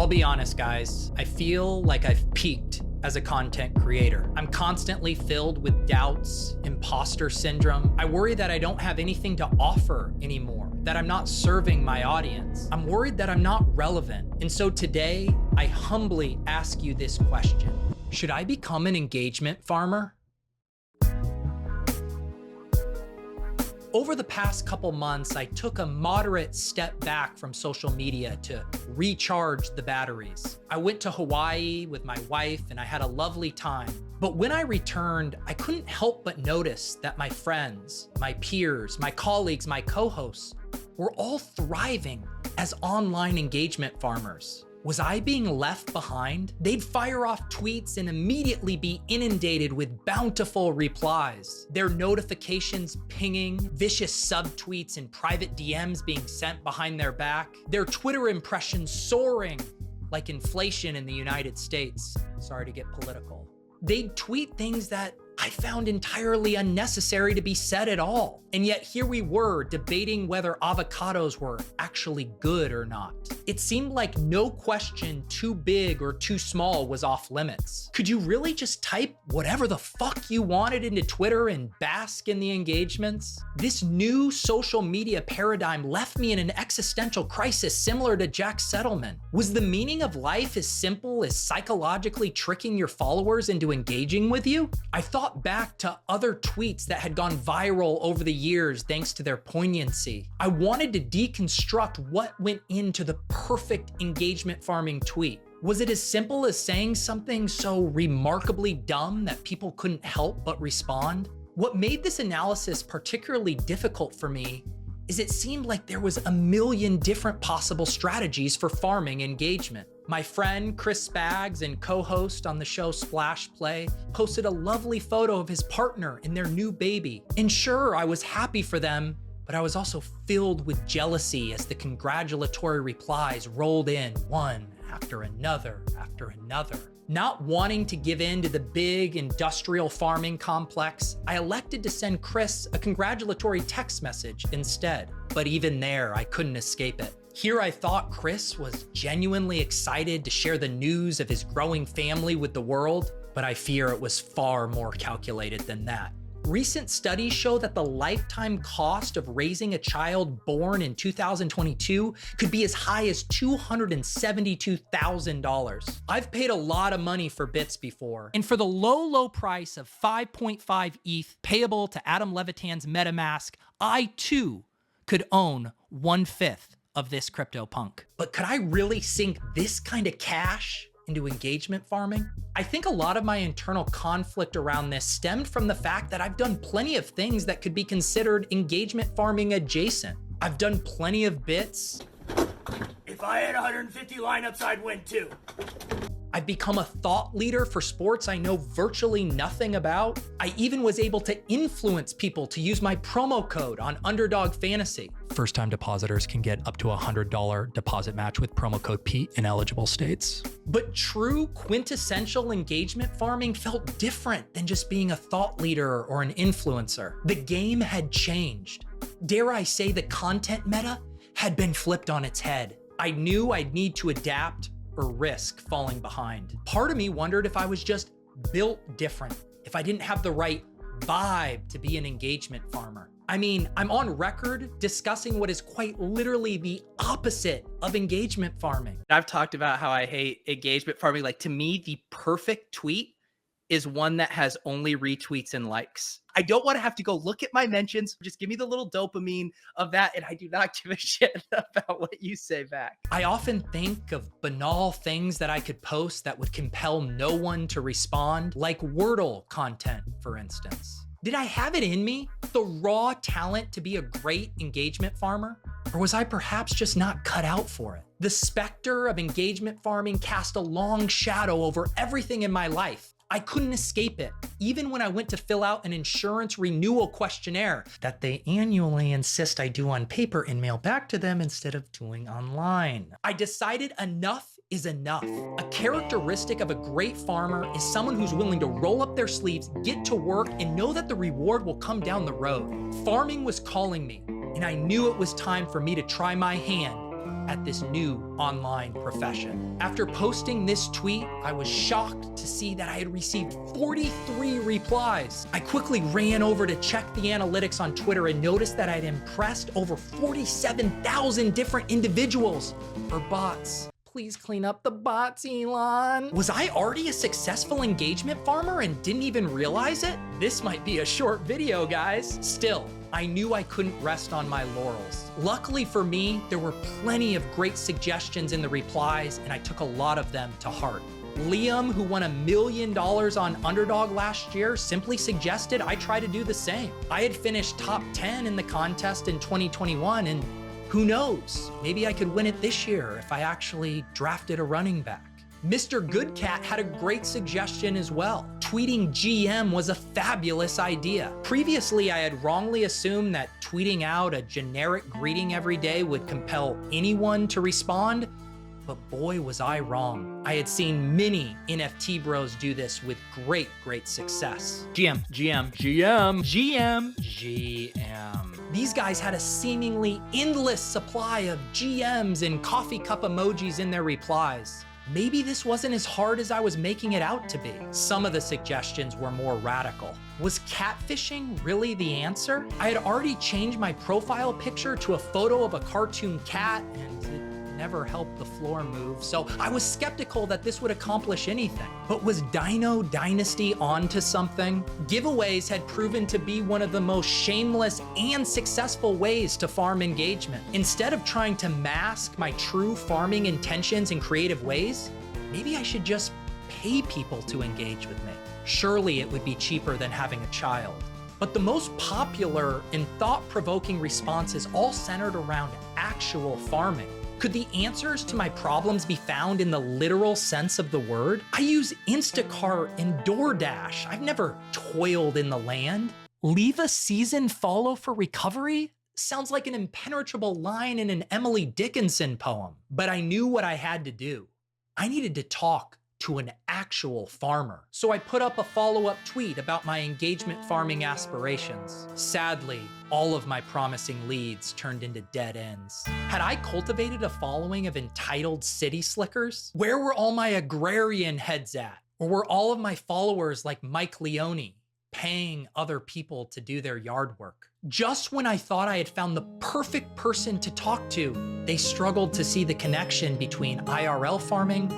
I'll be honest, guys, I feel like I've peaked as a content creator. I'm constantly filled with doubts, imposter syndrome. I worry that I don't have anything to offer anymore, that I'm not serving my audience. I'm worried that I'm not relevant. And so today, I humbly ask you this question. Should I become an engagement farmer? Over the past couple months, I took a moderate step back from social media to recharge the batteries. I went to Hawaii with my wife and I had a lovely time. But when I returned, I couldn't help but notice that my friends, my peers, my colleagues, my co-hosts were all thriving as online engagement farmers. Was I being left behind? They'd fire off tweets and immediately be inundated with bountiful replies, their notifications pinging, vicious subtweets and private DMs being sent behind their back, their Twitter impressions soaring like inflation in the United States. Sorry to get political. They'd tweet things that I found entirely unnecessary to be said at all. And yet here we were debating whether avocados were actually good or not. It seemed like no question too big or too small was off limits. Could you really just type whatever the fuck you wanted into Twitter and bask in the engagements? This new social media paradigm left me in an existential crisis similar to Jack Settleman. Was the meaning of life as simple as psychologically tricking your followers into engaging with you? I thought back to other tweets that had gone viral over the years thanks to their poignancy. I wanted to deconstruct what went into the perfect engagement farming tweet. Was it as simple as saying something so remarkably dumb that people couldn't help but respond? What made this analysis particularly difficult for me is it seemed like there was a million different possible strategies for farming engagement. My friend Chris Spags and co-host on the show Splash Play posted a lovely photo of his partner and their new baby. And sure, I was happy for them, but I was also filled with jealousy as the congratulatory replies rolled in one after another after another. Not wanting to give in to the big industrial farming complex, I elected to send Chris a congratulatory text message instead. But even there, I couldn't escape it. Here I thought Chris was genuinely excited to share the news of his growing family with the world, but I fear it was far more calculated than that. Recent studies show that the lifetime cost of raising a child born in 2022 could be as high as $272,000. I've paid a lot of money for bits before, and for the low price of 5.5 ETH payable to Adam Levitan's MetaMask, I too could own 1/5 of this CryptoPunk. But could I really sink this kind of cash into engagement farming? I think a lot of my internal conflict around this stemmed from the fact that I've done plenty of things that could be considered engagement farming adjacent. I've done plenty of bits. If I had 150 lineups, I'd win too. I've become a thought leader for sports I know virtually nothing about. I even was able to influence people to use my promo code on Underdog Fantasy. First-time depositors can get up to a $100 deposit match with promo code Pete in eligible states. But true quintessential engagement farming felt different than just being a thought leader or an influencer. The game had changed. Dare I say the content meta had been flipped on its head. I knew I'd need to adapt or risk falling behind. Part of me wondered if I was just built different, if I didn't have the right vibe to be an engagement farmer. I mean, I'm on record discussing what is quite literally the opposite of engagement farming. I've talked about how I hate engagement farming. Like, to me, the perfect tweet is one that has only retweets and likes. I don't want to have to go look at my mentions. Just give me the little dopamine of that, and I do not give a shit about what you say back. I often think of banal things that I could post that would compel no one to respond, like Wordle content, for instance. Did I have it in me, the raw talent to be a great engagement farmer? Or was I perhaps just not cut out for it? The specter of engagement farming cast a long shadow over everything in my life. I couldn't escape it, even when I went to fill out an insurance renewal questionnaire that they annually insist I do on paper and mail back to them instead of doing online. I decided enough is enough. A characteristic of a great farmer is someone who's willing to roll up their sleeves, get to work, and know that the reward will come down the road. Farming was calling me, and I knew it was time for me to try my hand at this new online profession. After posting this tweet, I was shocked to see that I had received 43 replies. I quickly ran over to check the analytics on Twitter and noticed that I'd impressed over 47,000 different individuals or bots. Please clean up the bots, Elon. Was I already a successful engagement farmer and didn't even realize it? This might be a short video, guys. Still, I knew I couldn't rest on my laurels. Luckily for me, there were plenty of great suggestions in the replies, and I took a lot of them to heart. Liam, who won $1 million on Underdog last year, simply suggested I try to do the same. I had finished top 10 in the contest in 2021, and who knows, maybe I could win it this year if I actually drafted a running back. Mr. Goodcat had a great suggestion as well. Tweeting GM was a fabulous idea. Previously, I had wrongly assumed that tweeting out a generic greeting every day would compel anyone to respond, but boy was I wrong. I had seen many NFT bros do this with great success. GM. These guys had a seemingly endless supply of GMs and coffee cup emojis in their replies. Maybe this wasn't as hard as I was making it out to be. Some of the suggestions were more radical. Was catfishing really the answer? I had already changed my profile picture to a photo of a cartoon cat, and it never helped the floor move, so I was skeptical that this would accomplish anything. But was Dino Dynasty onto something? Giveaways had proven to be one of the most shameless and successful ways to farm engagement. Instead of trying to mask my true farming intentions in creative ways, maybe I should just pay people to engage with me. Surely it would be cheaper than having a child. But the most popular and thought-provoking responses all centered around actual farming. Could the answers to my problems be found in the literal sense of the word? I use Instacart and DoorDash. I've never toiled in the land. Leave a season follow for recovery? Sounds like an impenetrable line in an Emily Dickinson poem. But I knew what I had to do. I needed to talk to an actual farmer. So I put up a follow-up tweet about my engagement farming aspirations. Sadly, all of my promising leads turned into dead ends. Had I cultivated a following of entitled city slickers? Where were all my agrarian heads at? Or were all of my followers like Mike Leone, paying other people to do their yard work? Just when I thought I had found the perfect person to talk to, they struggled to see the connection between IRL farming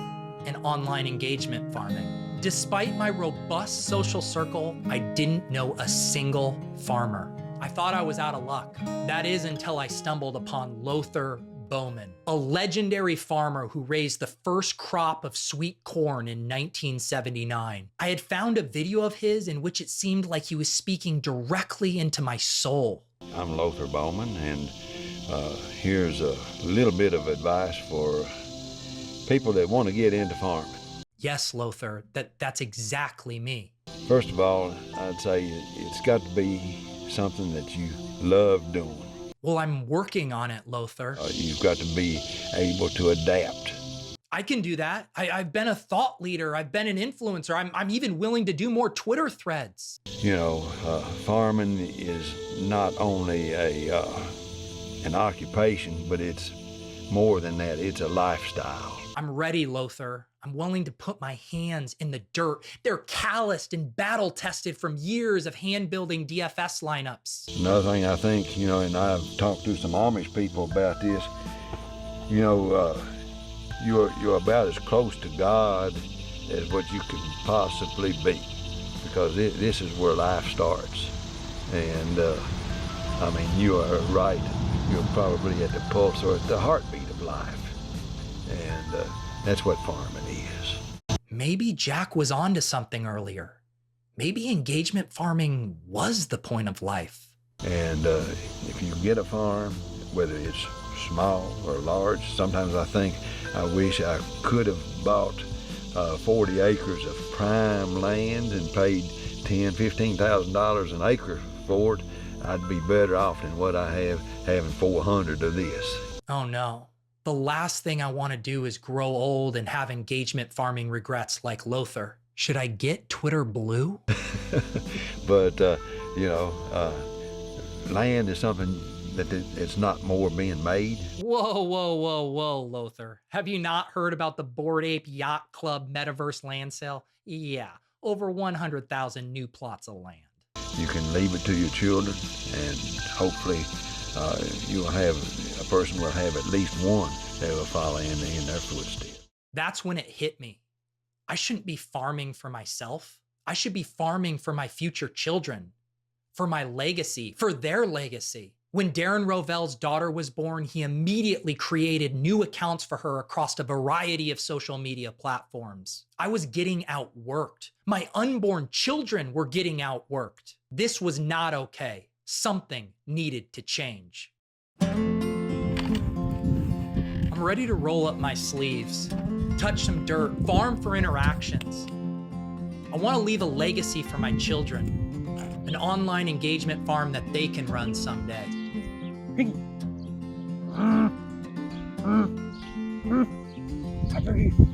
and online engagement farming. Despite my robust social circle, I didn't know a single farmer. I thought I was out of luck. That is until I stumbled upon Lothar Bowman, a legendary farmer who raised the first crop of sweet corn in 1979. I had found a video of his in which it seemed like he was speaking directly into my soul. I'm Lothar Bowman, and here's a little bit of advice for people that want to get into farming. Yes, Lothar, that's exactly me. First of all, I'd say it's got to be something that you love doing. Well, I'm working on it, Lothar. You've got to be able to adapt. I can do that. I've been a thought leader. I've been an influencer. I'm even willing to do more Twitter threads. You know, farming is not only an occupation, but it's more than that. It's a lifestyle. I'm ready, Lothar. I'm willing to put my hands in the dirt. They're calloused and battle-tested from years of hand-building DFS lineups. Another thing I think, you know, and I've talked to some Amish people about this, you know, you're about as close to God as what you could possibly be, because this is where life starts. And, I mean, you are right. You're probably at the pulse or at the heartbeat of life. And that's what farming is. Maybe Jack was onto something earlier. Maybe engagement farming was the point of life. And if you get a farm, whether it's small or large, sometimes I think I wish I could have bought 40 acres of prime land and paid $10,000, $15,000 an acre for it. I'd be better off than what I have having 400 of this. Oh no. The last thing I want to do is grow old and have engagement farming regrets like Lothar. Should I get Twitter blue? But, you know, land is something that it's not more being made? Whoa, whoa, whoa, whoa, Lothar. Have you not heard about the Bored Ape Yacht Club Metaverse land sale? Yeah, over 100,000 new plots of land. You can leave it to your children, and hopefully a person will have at least one that will follow in their footsteps. That's when it hit me. I shouldn't be farming for myself. I should be farming for my future children, for my legacy, for their legacy. When Darren Rovell's daughter was born, he immediately created new accounts for her across a variety of social media platforms. I was getting outworked. My unborn children were getting outworked. This was not okay. Something needed to change. I'm ready to roll up my sleeves, touch some dirt, farm for interactions. I want to leave a legacy for my children, an online engagement farm that they can run someday.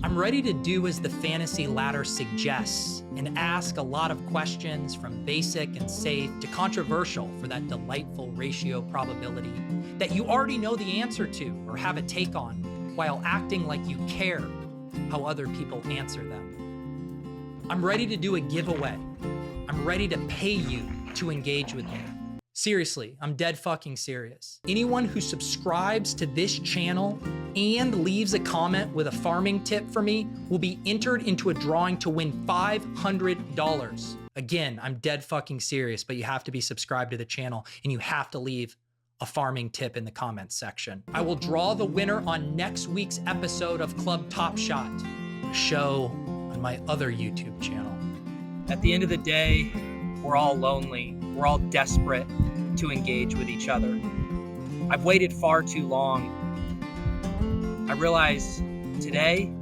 I'm ready to do as the fantasy ladder suggests and ask a lot of questions, from basic and safe to controversial, for that delightful ratio probability that you already know the answer to or have a take on, while acting like you care how other people answer them. I'm ready to do a giveaway. I'm ready to pay you to engage with me. Seriously, I'm dead fucking serious. Anyone who subscribes to this channel and leaves a comment with a farming tip for me will be entered into a drawing to win $500. Again, I'm dead fucking serious, but you have to be subscribed to the channel and you have to leave a farming tip in the comments section. I will draw the winner on next week's episode of Club Top Shot, a show on my other YouTube channel. At the end of the day, we're all lonely. We're all desperate to engage with each other. I've waited far too long. I realize today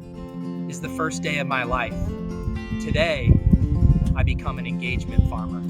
is the first day of my life. Today, I become an engagement farmer.